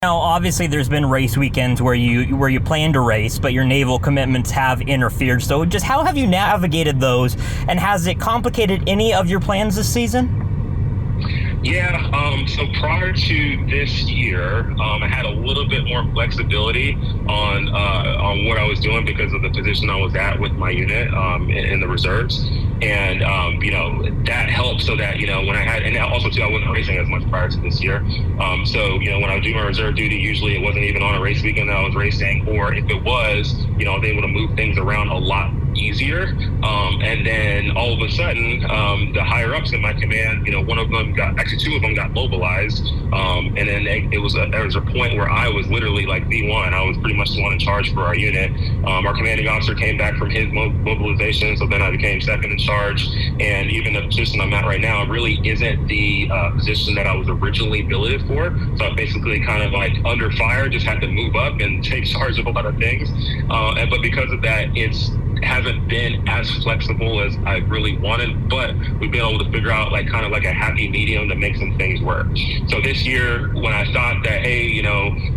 Now, obviously, there's been race weekends where you plan to race, but your naval commitments have interfered. So, just how have you navigated those, and has it complicated any of your plans this season? Yeah, so prior to this year, I had a little bit more flexibility on what I was doing because of the position I was at with my unit in the reserves, and that helped so that when I had, and also too, I wasn't racing as much prior to this year. So when I would do my reserve duty, usually it wasn't even on a race weekend that I was racing, or if it was, I was able to move things around a lot easier. And then all of a sudden, the higher ups in my command, one of them two of them got mobilized. And then there was a point where I was literally like V1. I was pretty much the one in charge for our unit. Our commanding officer came back from his mobilization, so then I became second in charge. And even the position I'm at right now really isn't the position that I was originally billeted for. So I basically kind of like under fire, just had to move up and take charge of a lot of things. But because of that, hasn't been as flexible as I really wanted, but we've been able to figure out kind of a happy medium to make some things work. So this year, when I thought that, hey,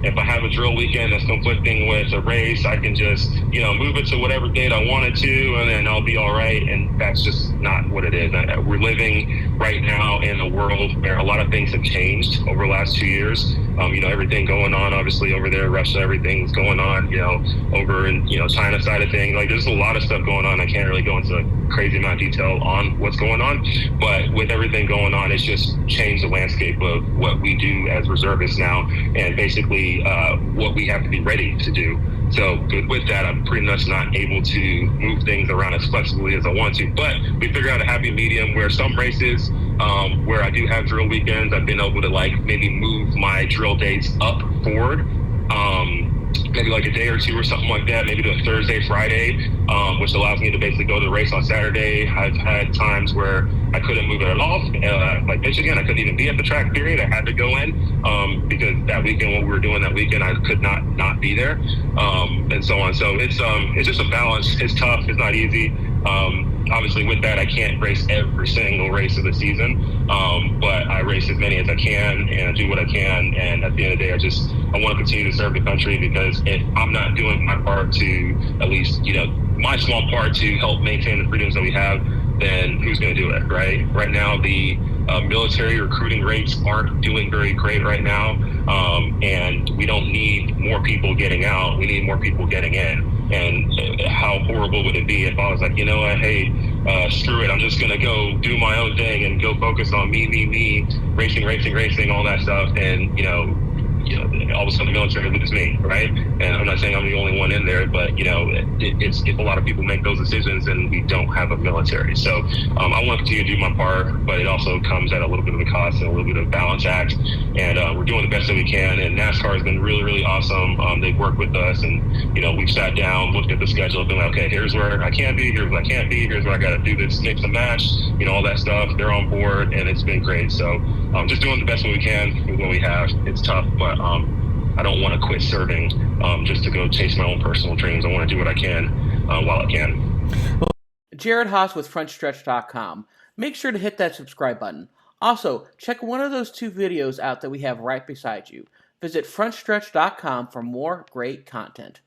if I have a drill weekend that's conflicting with a race, I can just, move it to whatever date I wanted to, and then I'll be all right. And that's just not what it is. We're living right now in a world where a lot of things have changed over the last 2 years. Everything going on, obviously, over there, Russia, everything's going on, over in, China side of things. There's a lot of stuff going on. I can't really go into a crazy amount of detail on what's going on, but with everything going on, it's just changed the landscape of what we do as reservists now, and basically what we have to be ready to do. So with that, I'm pretty much not able to move things around as flexibly as I want to, but we figured out a happy medium where some races where I do have drill weekends, I've been able to maybe move my drill dates up forward, maybe a day or two or something like that, maybe to a Thursday, Friday, which allows me to basically go to the race on Saturday. I've had times where I couldn't move it at all. Like Michigan, I couldn't even be at the track, period. I had to go in because that weekend, what we were doing that weekend, I could not be there, and so on. So it's just a balance. It's tough. It's not easy. Obviously, with that, I can't race every single race of the season, but I race as many as I can and I do what I can. And at the end of the day, I want to continue to serve the country, because if I'm not doing my part to at least, my small part to help maintain the freedoms that we have, then who's going to do it, right? Right now, the military recruiting rates aren't doing very great right now, and we don't need more people getting out. We need more people getting in. And how horrible would it be if I was like, hey, screw it, I'm just going to go do my own thing and go focus on me, racing, all that stuff. And, all of a sudden the military loses me, right? And I'm not saying I'm the only one in there, but, it's if a lot of people make those decisions and we don't have a military. So I want to continue to do my part, but it also comes at a little bit of a cost and a little bit of a balance act. And we're doing the best that we can. And NASCAR has been really, really awesome. They've worked with us, and, we've sat down, looked at the schedule, been like, okay, here's where I can be, here's where I can't be, here's where I got to do this, mix and match, all that stuff. They're on board, and it's been great. So just doing the best that we can with what we have. It's tough, but I don't want to quit serving just to go chase my own personal dreams. I want to do what I can while I can. Jared Haas with Frontstretch.com. Make sure to hit that subscribe button. Also, check one of those 2 videos out that we have right beside you. Visit Frontstretch.com for more great content.